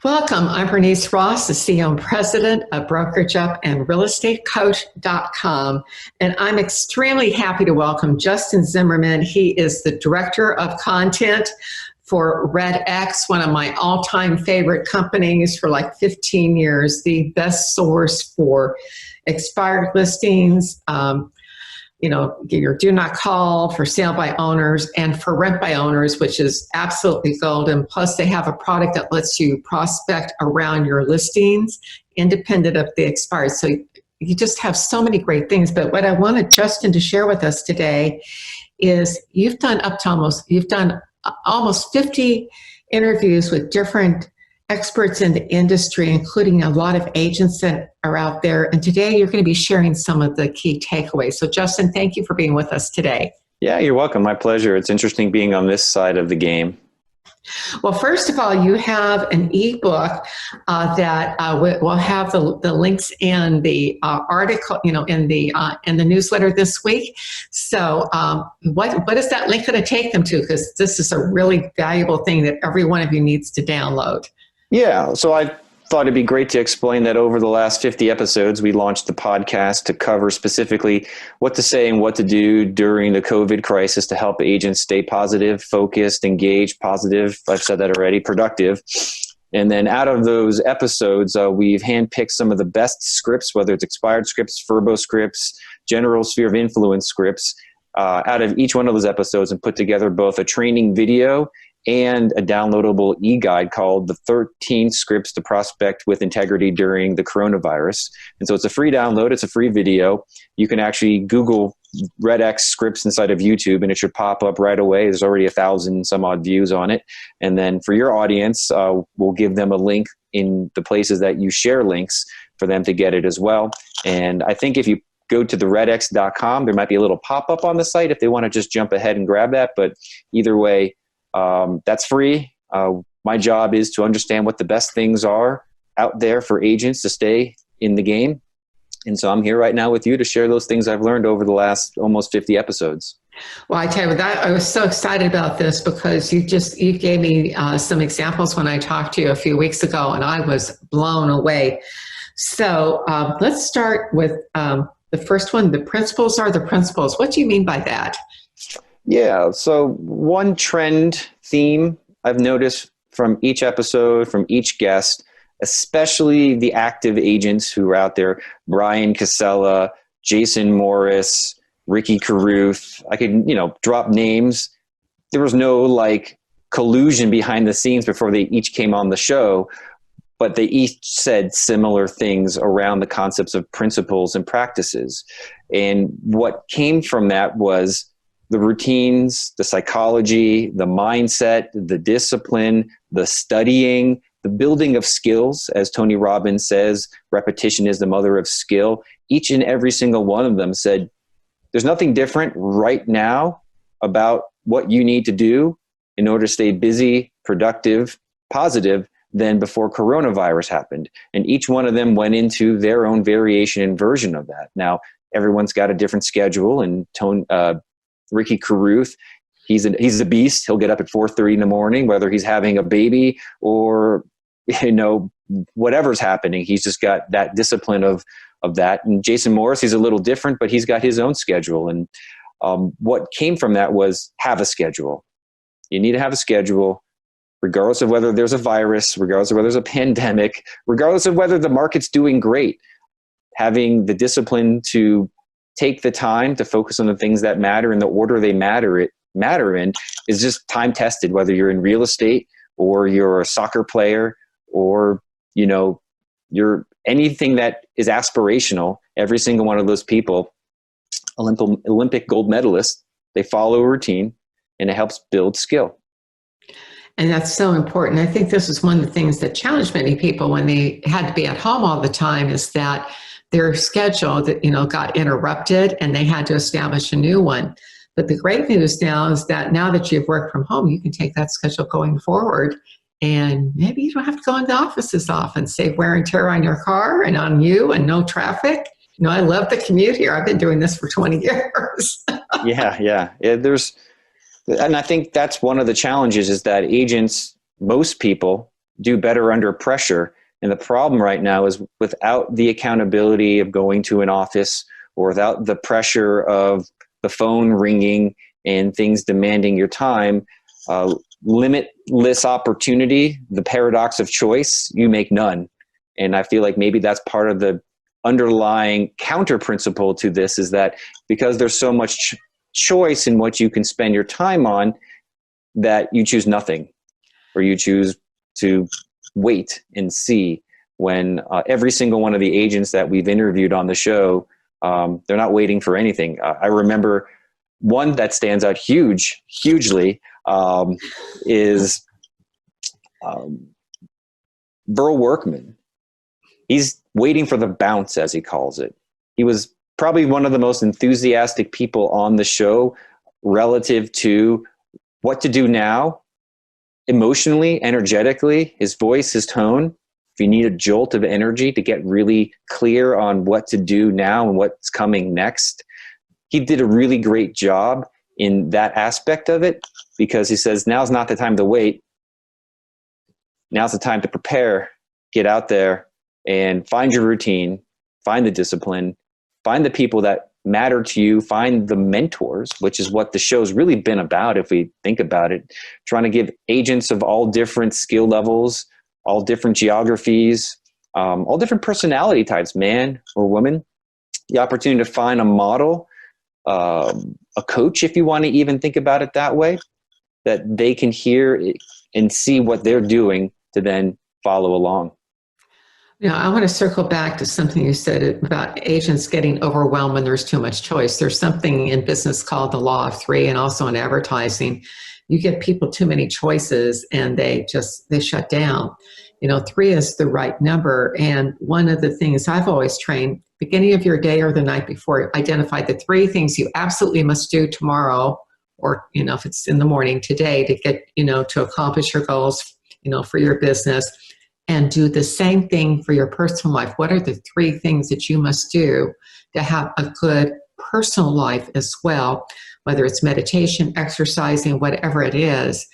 Welcome. I'm Bernice Ross, the CEO and President of BrokerageUp and RealEstateCoach.com. And I'm extremely happy to welcome Justin Zimmerman. He is the Director of Content for RedX, one of my all-time favorite companies for like 15 years, the best source for expired listings, your do not call for sale by owners and for rent by owners, which is absolutely golden. Plus they have a product that lets you prospect around your listings independent of the expired. So you just have so many great things. But what I wanted Justin to share with us today is you've done almost 50 interviews with different experts in the industry, including a lot of agents that are out there. And today you're going to be sharing some of the key takeaways. So Justin, thank you for being with us today. Yeah, you're welcome. My pleasure. It's interesting being on this side of the game. Well, first of all, you have an ebook that we'll have the links in the article, in the newsletter this week. So what is that link going to take them to? Because this is a really valuable thing that every one of you needs to download. Yeah, so I thought it'd be great to explain that over the last 50 episodes, we launched the podcast to cover specifically what to say and what to do during the COVID crisis to help agents stay positive, focused, engaged, positive. I've said that already, productive. And then out of those episodes, we've handpicked some of the best scripts, whether it's expired scripts, Furbo scripts, general sphere of influence scripts, out of each one of those episodes and put together both a training video and a downloadable e-guide called the 13 Scripts to Prospect with Integrity During the Coronavirus. And so it's a free download. It's a free video. You can actually Google RedX scripts inside of YouTube and it should pop up right away. There's already 1,000 some odd views on it. And then for your audience, we'll give them a link in the places that you share links for them to get it as well. And I think if you go to the RedX.com, there might be a little pop-up on the site if they want to just jump ahead and grab that. But either way, that's free. My job is to understand what the best things are out there for agents to stay in the game. And so I'm here right now with you to share those things I've learned over the last almost 50 episodes. Well, I tell you that I was so excited about this because you gave me some examples when I talked to you a few weeks ago and I was blown away. So let's start with the first one. The principles are the principles. What do you mean by that? Yeah, so one trend theme I've noticed from each episode, from each guest, especially the active agents who are out there, Brian Casella, Jason Morris, Ricky Carruth, I could, drop names. There was no collusion behind the scenes before they each came on the show, but they each said similar things around the concepts of principles and practices. And what came from that was the routines, the psychology, the mindset, the discipline, the studying, the building of skills. As Tony Robbins says, repetition is the mother of skill. Each and every single one of them said, there's nothing different right now about what you need to do in order to stay busy, productive, positive than before coronavirus happened. And each one of them went into their own variation and version of that. Now, everyone's got a different schedule, and Ricky Carruth, he's a beast. He'll get up at 4:30 in the morning, whether he's having a baby or, whatever's happening. He's just got that discipline of that. And Jason Morris, he's a little different, but he's got his own schedule. And what came from that was have a schedule. You need to have a schedule, regardless of whether there's a virus, regardless of whether there's a pandemic, regardless of whether the market's doing great. Having the discipline to take the time to focus on the things that matter in the order they matter in is just time tested, whether you're in real estate or you're a soccer player or, you're anything that is aspirational. Every single one of those people, Olympic gold medalists, they follow a routine and it helps build skill. And that's so important. I think this is one of the things that challenged many people when they had to be at home all the time is that their schedule that, got interrupted and they had to establish a new one. But the great news now is that now that you've worked from home, you can take that schedule going forward and maybe you don't have to go in the office as often, save wear and tear on your car and on you and no traffic. I love the commute here. I've been doing this for 20 years. Yeah. And I think that's one of the challenges is that agents, most people do better under pressure. And the problem right now is without the accountability of going to an office, or without the pressure of the phone ringing and things demanding your time, limitless opportunity, the paradox of choice, you make none. And I feel like maybe that's part of the underlying counter principle to this, is that because there's so much choice in what you can spend your time on, that you choose nothing, or you choose to wait and see, when every single one of the agents that we've interviewed on the show, they're not waiting for anything. I remember one that stands out hugely is Burl Workman. He's waiting for the bounce, as he calls it. He was probably one of the most enthusiastic people on the show relative to what to do now, emotionally, energetically, his voice, his tone. If you need a jolt of energy to get really clear on what to do now and what's coming next, he did a really great job in that aspect of it, because he says, now's not the time to wait. Now's the time to prepare, get out there and find your routine, find the discipline, find the people that matter to you, find the mentors, which is what the show's really been about. If we think about it, trying to give agents of all different skill levels, all different geographies, all different personality types, man or woman, the opportunity to find a model, a coach, if you want to even think about it that way, that they can hear and see what they're doing to then follow along. I want to circle back to something you said about agents getting overwhelmed when there's too much choice. There's something in business called the law of three, and also in advertising. You give people too many choices and they shut down. Three is the right number. And one of the things I've always trained, beginning of your day or the night before, identify the three things you absolutely must do tomorrow, or, if it's in the morning today, to get, to accomplish your goals, for your business. And do the same thing for your personal life. What are the three things that you must do to have a good personal life as well, whether it's meditation, exercising, whatever it is,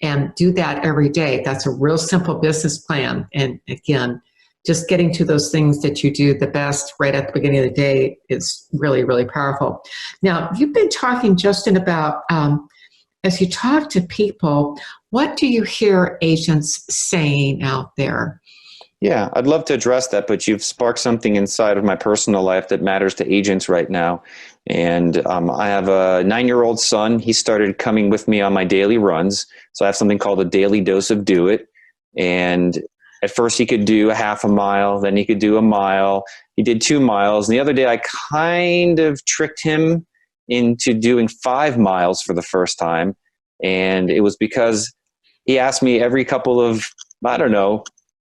and do that every day. That's a real simple business plan. And again, just getting to those things that you do the best right at the beginning of the day is really, really powerful. Now, you've been talking, Justin, about as you talk to people, what do you hear agents saying out there? Yeah, I'd love to address that, but you've sparked something inside of my personal life that matters to agents right now. And I have a 9-year-old son. He started coming with me on my daily runs. So I have something called a daily dose of Do It. And at first he could do a half a mile, then he could do a mile. He did 2 miles. And the other day I kind of tricked him into doing 5 miles for the first time. And it was because he asked me every couple of,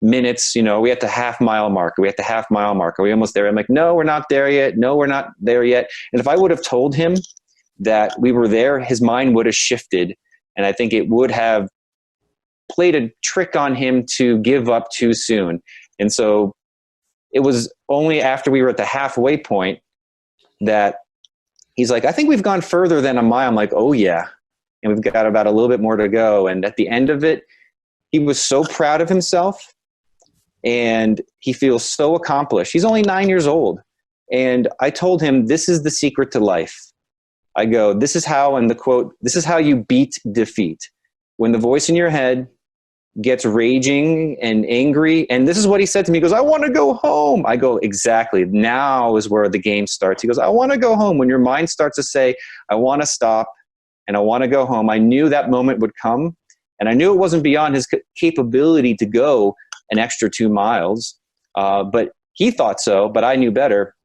minutes, we at the half mile marker. We at the half mile marker. Are we almost there? I'm like, no, we're not there yet. No, we're not there yet. And if I would have told him that we were there, his mind would have shifted. And I think it would have played a trick on him to give up too soon. And so it was only after we were at the halfway point that he's like, I think we've gone further than a mile. I'm like, oh yeah. And we've got about a little bit more to go. And at the end of it, he was so proud of himself and he feels so accomplished. He's only 9 years old. And I told him, this is the secret to life. I go, this is how, and the quote, this is how you beat defeat. When the voice in your head gets raging and angry, and this is what he said to me, he goes, I want to go home. I go, exactly. Now is where the game starts. He goes, I want to go home. When your mind starts to say, I want to stop and I want to go home, I knew that moment would come. And I knew it wasn't beyond his capability to go an extra 2 miles. But he thought so, but I knew better.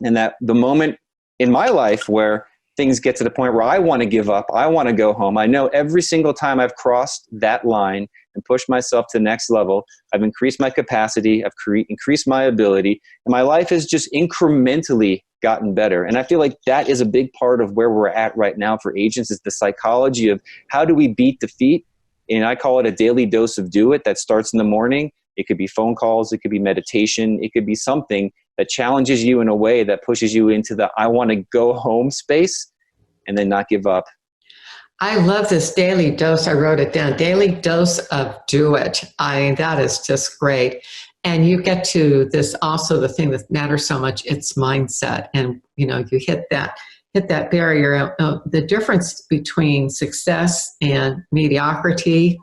And that the moment in my life where things get to the point where I want to give up, I want to go home, I know every single time I've crossed that line and pushed myself to the next level, I've increased my capacity, I've increased my ability, and my life has just incrementally gotten better. And I feel like that is a big part of where we're at right now for agents, is the psychology of how do we beat defeat? And I call it a daily dose of Do It that starts in the morning. It could be phone calls, it could be meditation, it could be something that challenges you in a way that pushes you into the I want to go home space and then not give up. I love this daily dose. I wrote it down. Daily dose of do it. That is just great. And you get to this also the thing that matters so much. It's mindset, and you hit that barrier. The difference between success and mediocrity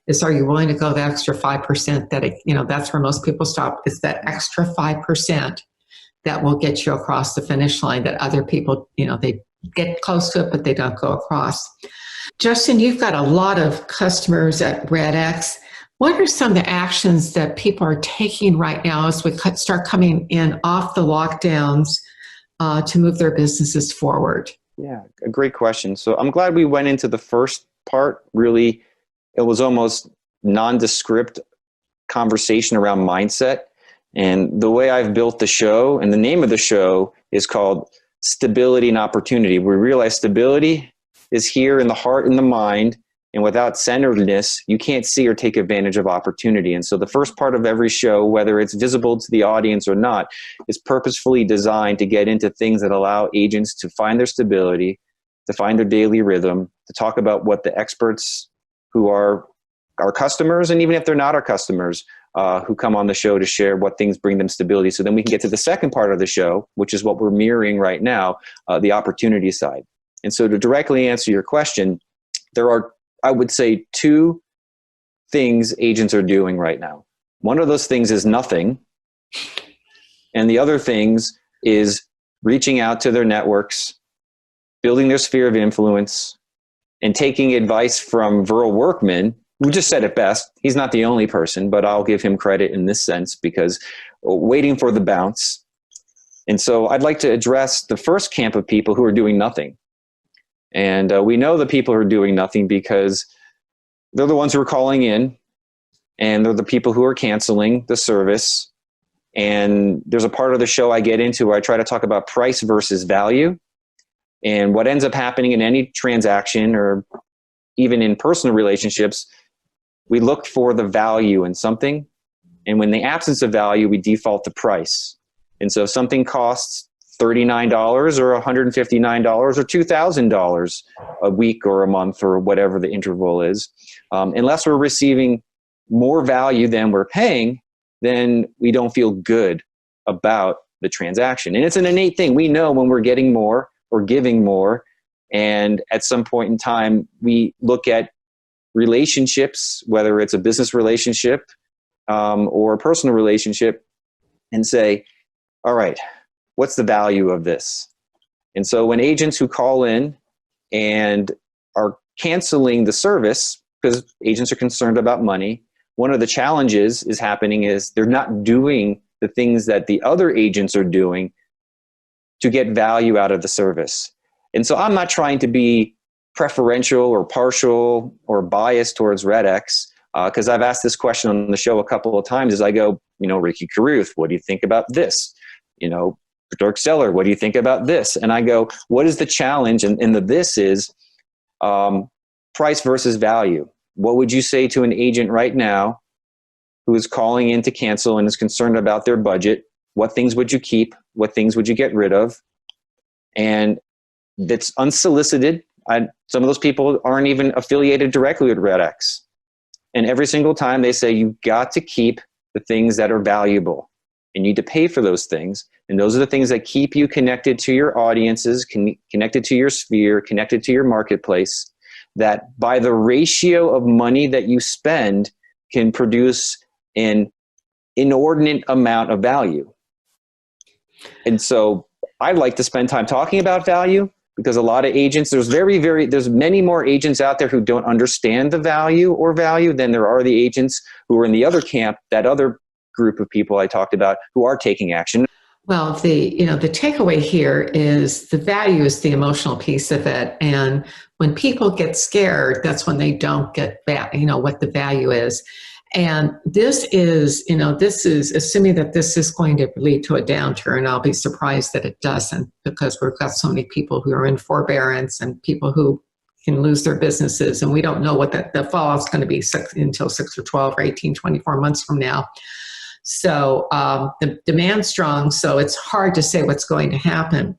is: are you willing to go the extra 5%? That's where most people stop. It's that extra 5% that will get you across the finish line. That other people, they get close to it, but they don't go across. Justin, you've got a lot of customers at RedX. What are some of the actions that people are taking right now as we start coming in off the lockdowns to move their businesses forward? Yeah, a great question. So I'm glad we went into the first part. Really, it was almost nondescript conversation around mindset. And the way I've built the show, and the name of the show is called Stability and Opportunity. We realize stability is here in the heart and the mind, and without centeredness, you can't see or take advantage of opportunity. And so the first part of every show, whether it's visible to the audience or not, is purposefully designed to get into things that allow agents to find their stability, to find their daily rhythm, to talk about what the experts who are our customers, and even if they're not our customers, who come on the show to share what things bring them stability. So then we can get to the second part of the show, which is what we're mirroring right now, the opportunity side. And so to directly answer your question, there are, I would say, two things agents are doing right now. One of those things is nothing. And the other things is reaching out to their networks, building their sphere of influence, and taking advice from Verl Workman, who just said it best. He's not the only person, but I'll give him credit in this sense, because waiting for the bounce. And so I'd like to address the first camp of people who are doing nothing. And we know the people who are doing nothing because they're the ones who are calling in, and they're the people who are canceling the service. And there's a part of the show I get into where I try to talk about price versus value. And what ends up happening in any transaction, or even in personal relationships, we look for the value in something. And when the absence of value, we default to price. And so if something costs $39 or $159 or $2,000 a week or a month or whatever the interval is, unless we're receiving more value than we're paying, then we don't feel good about the transaction. And it's an innate thing. We know when we're getting more or giving more, and at some point in time, we look at relationships, whether it's a business relationship or a personal relationship, and say, all right, what's the value of this? And so when agents who call in and are canceling the service because agents are concerned about money, one of the challenges is happening is they're not doing the things that the other agents are doing to get value out of the service. And so I'm not trying to be preferential or partial or biased towards RedX, because I've asked this question on the show a couple of times as I go, Ricky Carruth, what do you think about this? Dirk Seller, what do you think about this? And I go, what is the challenge? And the this is price versus value. What would you say to an agent right now who is calling in to cancel and is concerned about their budget? What things would you keep? What things would you get rid of? And that's unsolicited. Some of those people aren't even affiliated directly with RedX. And every single time they say, you've got to keep the things that are valuable. You need to pay for those things. And those are the things that keep you connected to your audiences, connected to your sphere, connected to your marketplace, that by the ratio of money that you spend can produce an inordinate amount of value. And so I like to spend time talking about value, because a lot of agents, there's many more agents out there who don't understand the value than there are the agents who are in the other camp, that other group of people I talked about, who are taking action. Well, the takeaway here is the value is the emotional piece of it. And when people get scared, that's when they don't get what the value is. And this is assuming that this is going to lead to a downturn. I'll be surprised that it doesn't, because we've got so many people who are in forbearance and people who can lose their businesses. And we don't know what the fallout is going to be until 6 or 12 or 18, 24 months from now. So the demand's strong, so it's hard to say what's going to happen.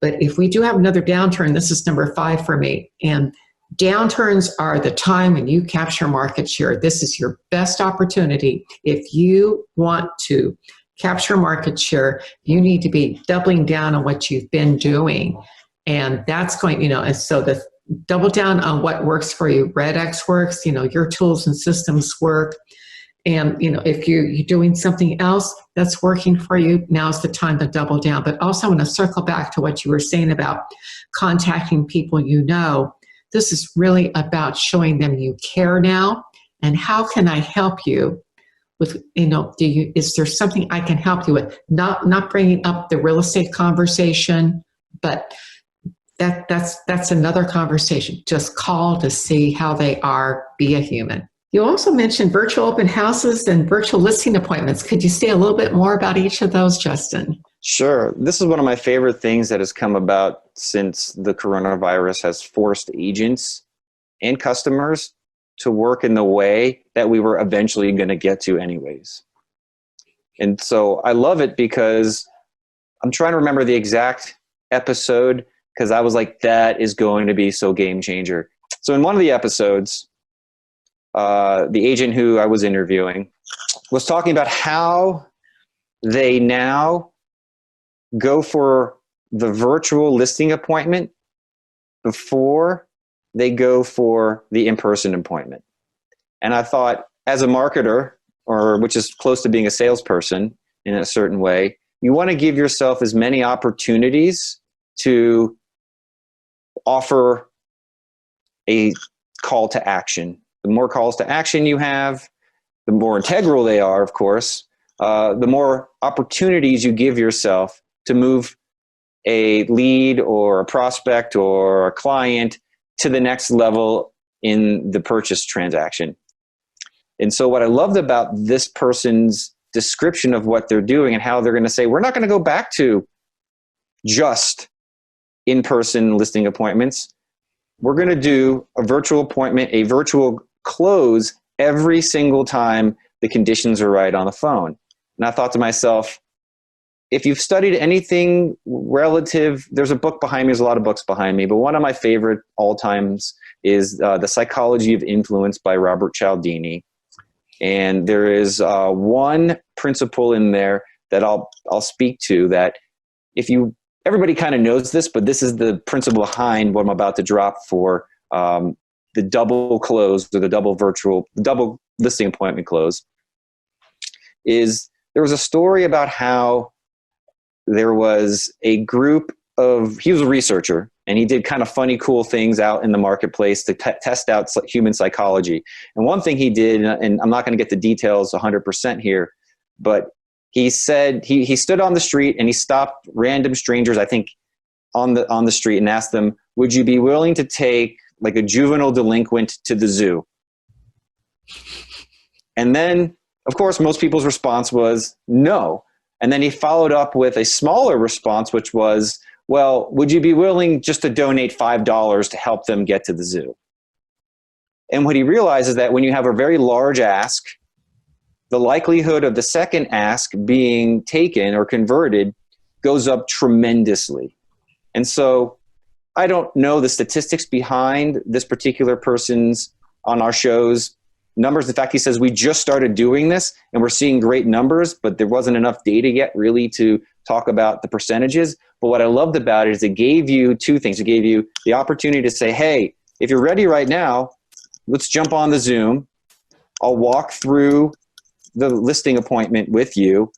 But if we do have another downturn, this is number 5 for me. And Downturns are the time when you capture market share. This is your best opportunity. If you want to capture market share, you need to be doubling down on what you've been doing. And that's going, and so the double down on what works for you. RedX works, your tools and systems work. And, if you're doing something else that's working for you, now's the time to double down. But also I want to circle back to what you were saying about contacting people you know. This is really about showing them you care now. And how can I help you with, is there something I can help you with? Not bringing up the real estate conversation, but that's another conversation. Just call to see how they are, be a human. You also mentioned virtual open houses and virtual listing appointments. Could you say a little bit more about each of those, Justin? Sure. This is one of my favorite things that has come about since the coronavirus has forced agents and customers to work in the way that we were eventually going to get to anyways. And so I love it because I'm trying to remember the exact episode because I was like, that is going to be so game changer. So in one of the episodes, the agent who I was interviewing was talking about how they now go for the virtual listing appointment before they go for the in-person appointment. And I thought, as a marketer, or which is close to being a salesperson in a certain way, you want to give yourself as many opportunities to offer a call to action. The more calls to action you have, the more integral they are, of course, the more opportunities you give yourself to move a lead or a prospect or a client to the next level in the purchase transaction. And so what I loved about this person's description of what they're doing and how they're going to say, we're not going to go back to just in-person listing appointments. We're going to do a virtual appointment, a virtual close every single time the conditions are right on the phone. And I thought to myself, if you've studied anything relative, there's a book behind me, there's a lot of books behind me, but one of my favorite all times is The Psychology of Influence by Robert Cialdini. And there is one principle in there that I'll speak to that everybody kind of knows this, but this is the principle behind what I'm about to drop for the double close or the double listing appointment close. Is there was a story about how there was a group he was a researcher and he did kind of funny, cool things out in the marketplace to test out human psychology. And one thing he did, and I'm not going to get the details 100% here, but he said he stood on the street and he stopped random strangers, I think, on the street and asked them, would you be willing to take like a juvenile delinquent to the zoo? And then, of course, most people's response was no. And then he followed up with a smaller response, which was, well, would you be willing just to donate $5 to help them get to the zoo? And what he realized is that when you have a very large ask, the likelihood of the second ask being taken or converted goes up tremendously. And so I don't know the statistics behind this particular person's on our show's numbers. In fact, he says we just started doing this and we're seeing great numbers, but there wasn't enough data yet really to talk about the percentages. But what I loved about it is it gave you two things. It gave you the opportunity to say, hey, if you're ready right now, let's jump on the Zoom. I'll walk through the listing appointment with you.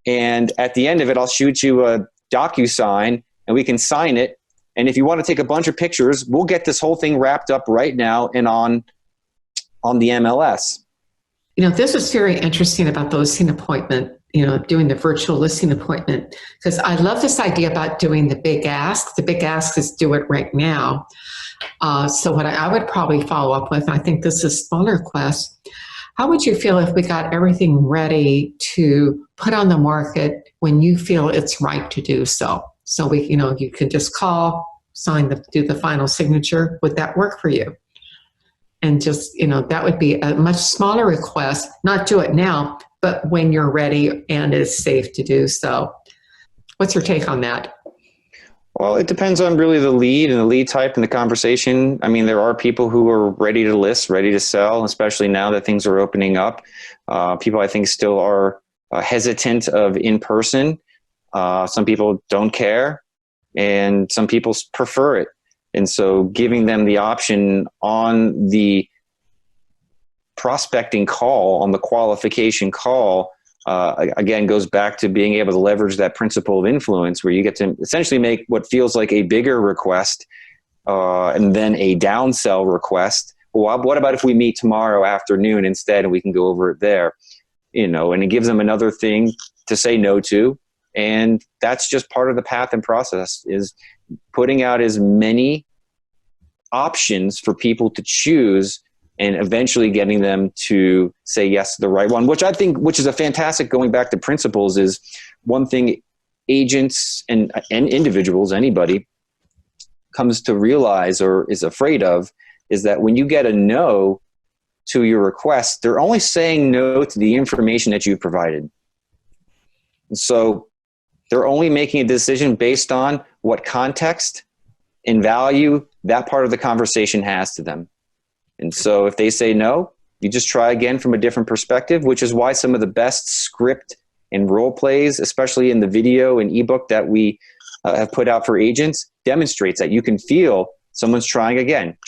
And at the end of it, I'll shoot you a DocuSign and we can sign it. And if you want to take a bunch of pictures, we'll get this whole thing wrapped up right now and on the MLS. This is very interesting about the listing appointment, doing the virtual listing appointment, because I love this idea about doing the big ask. The big ask is do it right now. So what I would probably follow up with, I think this is smaller request. How would you feel if we got everything ready to put on the market when you feel it's right to do so? So you could just call, do the final signature. Would that work for you? And just, that would be a much smaller request, not do it now, but when you're ready and it's safe to do so. What's your take on that? Well, it depends on really the lead and the lead type and the conversation. I mean, there are people who are ready to list, ready to sell, especially now that things are opening up. People, I think, still are hesitant of in person. Some people don't care, and some people prefer it. And so giving them the option on the prospecting call, on the qualification call, again, goes back to being able to leverage that principle of influence, where you get to essentially make what feels like a bigger request and then a downsell request. Well, what about if we meet tomorrow afternoon instead, and we can go over it there? And it gives them another thing to say no to. And that's just part of the path and process, is putting out as many options for people to choose, and eventually getting them to say yes to the right one, which is a fantastic, going back to principles, is one thing agents and individuals, anybody, comes to realize or is afraid of, is that when you get a no to your request, they're only saying no to the information that you've provided. And so they're only making a decision based on what context and value that part of the conversation has to them. And so if they say no, you just try again from a different perspective, which is why some of the best script and role plays, especially in the video and ebook that we have put out for agents, demonstrates that you can feel someone's trying again.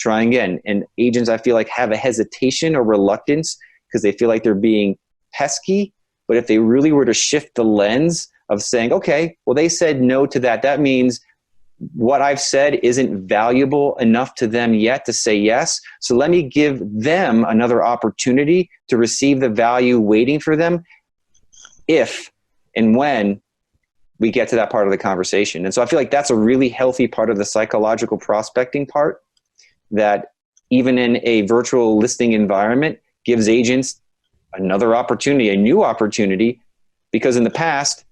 And agents, I feel like, have a hesitation or reluctance because they feel like they're being pesky. But if they really were to shift the lens of saying, okay, well, they said no to that, that means what I've said isn't valuable enough to them yet to say yes. So let me give them another opportunity to receive the value waiting for them if and when we get to that part of the conversation. And so I feel like that's a really healthy part of the psychological prospecting part, that even in a virtual listing environment gives agents another opportunity, a new opportunity, because in the past,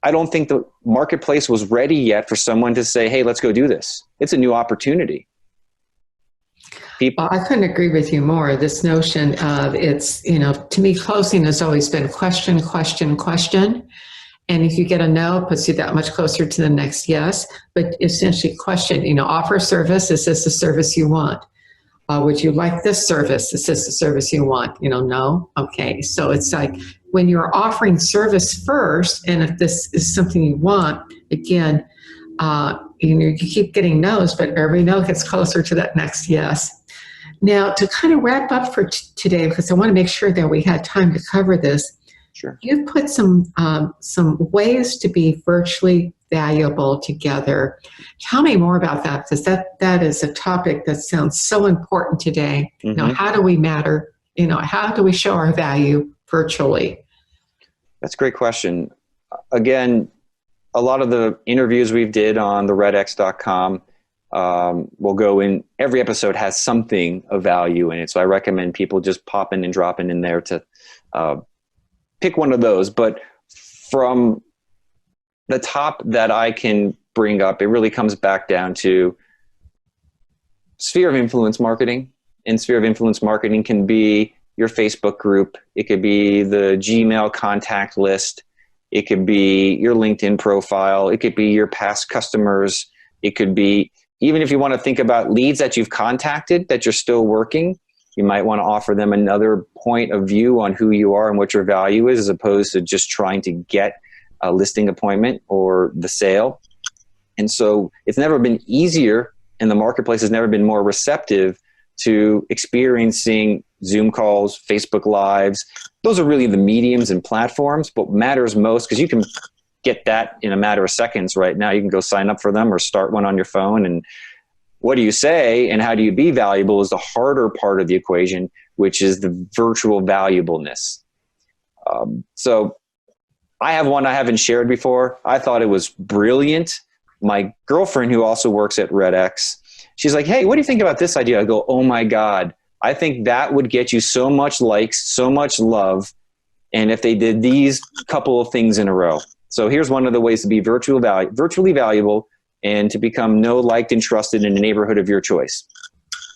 I don't think the marketplace was ready yet for someone to say, hey, let's go do this. It's a new opportunity. Well, I couldn't agree with you more. This notion of to me, closing has always been question, question, question. And if you get a no, it puts you that much closer to the next yes. But essentially question, offer a service. Is this the service you want? Would you like this service? Is this the service you want? No? Okay. So it's like when you're offering service first, and if this is something you want, again, you keep getting no's, but every no gets closer to that next yes. Now, to kind of wrap up for today, because I want to make sure that we had time to cover this, sure. You've put some ways to be virtually valuable together. Tell me more about that, because that is a topic that sounds so important today. Mm-hmm. How do we matter? How do we show our value virtually? That's a great question. Again, a lot of the interviews we've did on the RedX.com will go in. Every episode has something of value in it. So I recommend people just popping and dropping in there to pick one of those. But from the top that I can bring up, it really comes back down to sphere of influence marketing. And sphere of influence marketing can be your Facebook group. It could be the Gmail contact list. It could be your LinkedIn profile. It could be your past customers. It could be, even if you want to think about leads that you've contacted that you're still working, you might want to offer them another point of view on who you are and what your value is, as opposed to just trying to get a listing appointment or the sale. And so it's never been easier, and the marketplace has never been more receptive to experiencing Zoom calls, Facebook Lives. Those are really the mediums and platforms. But what matters most, because you can get that in a matter of seconds right now. You can go sign up for them or start one on your phone. And what do you say and how do you be valuable is the harder part of the equation, which is the virtual valuableness. So I have one I haven't shared before. I thought it was brilliant. My girlfriend, who also works at RedX, she's like, hey, what do you think about this idea? I go, oh my God, I think that would get you so much likes, so much love. And if they did these couple of things in a row. So here's one of the ways to be virtually valuable and to become liked and trusted in a neighborhood of your choice.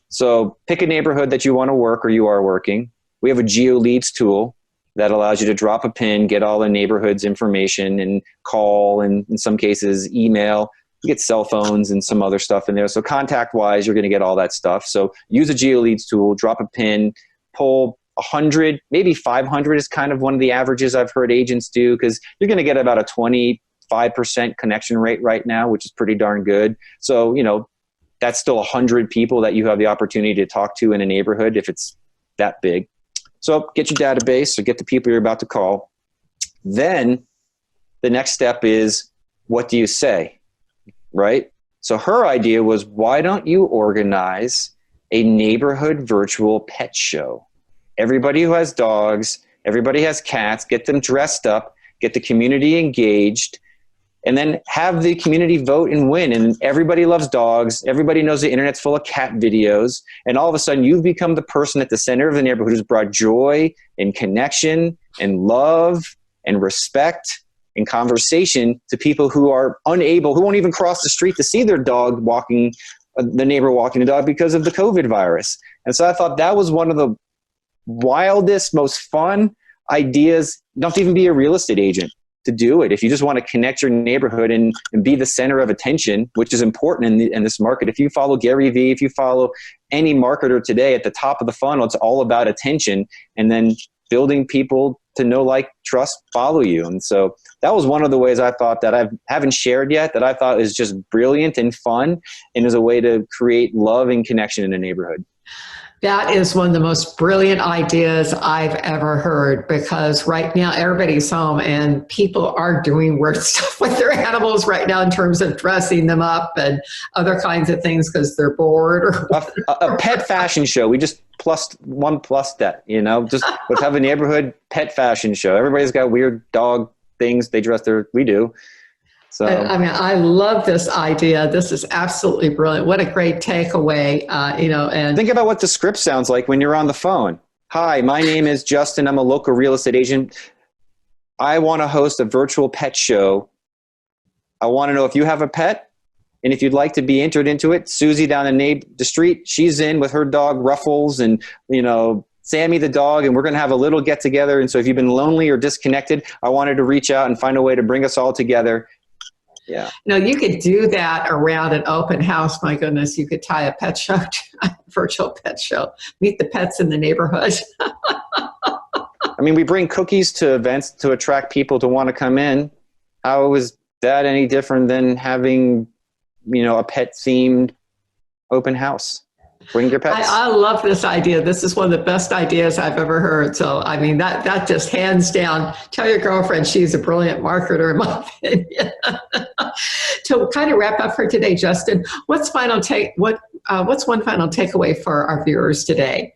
So pick a neighborhood that you want to work or you are working. We have a GeoLeads tool that allows you to drop a pin, get all the neighborhood's information, and call, and in some cases email You get cell phones and some other stuff in there. So contact-wise, you're going to get all that stuff. So use a GeoLeads tool, drop a pin, pull 100, maybe 500 is kind of one of the averages I've heard agents do, because you're going to get about a 25% connection rate right now, which is pretty darn good. So, that's still 100 people that you have the opportunity to talk to in a neighborhood if it's that big. So get your database or get the people you're about to call. Then the next step is, what do you say, right? So her idea was, why don't you organize a neighborhood virtual pet show? Everybody who has dogs, everybody has cats, get them dressed up, get the community engaged, and then have the community vote and win. And everybody loves dogs. Everybody knows the internet's full of cat videos. And all of a sudden, you've become the person at the center of the neighborhood who's brought joy and connection and love and respect and conversation to people who are unable, who won't even cross the street to see their dog walking, the neighbor walking the dog because of the COVID virus. And so I thought that was one of the wildest, most fun ideas. You don't have to even be a real estate agent to do it. If you just want to connect your neighborhood and be the center of attention, which is important in this market. If you follow Gary Vee, if you follow any marketer today, at the top of the funnel, it's all about attention and then building people to know, like, trust, follow you. And so that was one of the ways I thought that I haven't shared yet, that I thought is just brilliant and fun and is a way to create love and connection in a neighborhood. That is one of the most brilliant ideas I've ever heard, because right now everybody's home and people are doing weird stuff with their animals right now in terms of dressing them up and other kinds of things because they're bored. A pet fashion show. We just plus that, just let's have a neighborhood pet fashion show. Everybody's got weird dog things they dress we do. So, I love this idea. This is absolutely brilliant. What a great takeaway, and think about what the script sounds like when you're on the phone. Hi, my name is Justin. I'm a local real estate agent. I want to host a virtual pet show. I want to know if you have a pet, and if you'd like to be entered into it. Susie down the street, she's in with her dog Ruffles, and, Sammy the dog, and we're going to have a little get together. And so if you've been lonely or disconnected, I wanted to reach out and find a way to bring us all together. Yeah. You could do that around an open house. My goodness, you could tie a pet show to a virtual pet show. Meet the pets in the neighborhood. We bring cookies to events to attract people to want to come in. How is that any different than having, a pet-themed open house? Bring your pets. I love this idea. This is one of the best ideas I've ever heard. So, that just hands down, tell your girlfriend she's a brilliant marketer, in my opinion. To kind of wrap up for today, Justin, what's one final takeaway for our viewers today?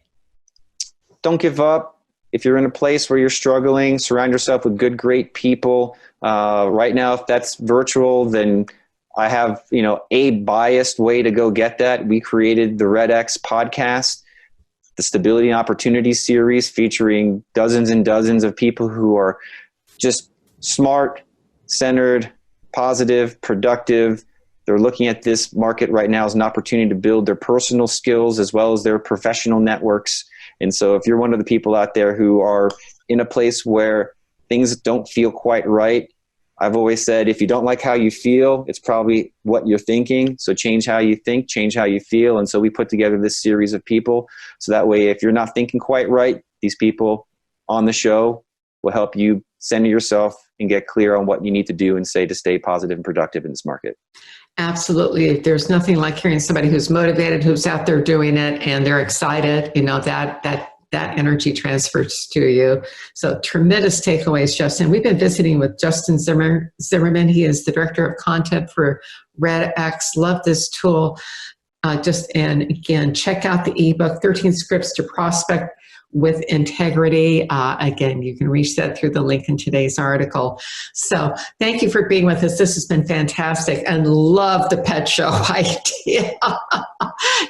Don't give up. If you're in a place where you're struggling, surround yourself with good, great people. Right now, if that's virtual, then I have, a biased way to go get that. We created the RedX podcast, the Stability and Opportunity series, featuring dozens and dozens of people who are just smart, centered, positive, productive. They're looking at this market right now as an opportunity to build their personal skills as well as their professional networks. And so if you're one of the people out there who are in a place where things don't feel quite right, I've always said, if you don't like how you feel, it's probably what you're thinking. So change how you think, change how you feel. And so we put together this series of people. So that way, if you're not thinking quite right, these people on the show will help you center yourself and get clear on what you need to do and say to stay positive and productive in this market. Absolutely. There's nothing like hearing somebody who's motivated, who's out there doing it, and they're excited, that energy transfers to you. So tremendous takeaways, Justin. We've been visiting with Justin Zimmerman. He is the Director of Content for RedX. Love this tool. And again, check out the ebook, 13 Scripts to Prospect with Integrity. Again, you can reach that through the link in today's article. So thank you for being with us. This has been fantastic, and love the pet show idea.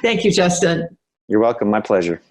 Thank you, Justin. You're welcome. My pleasure.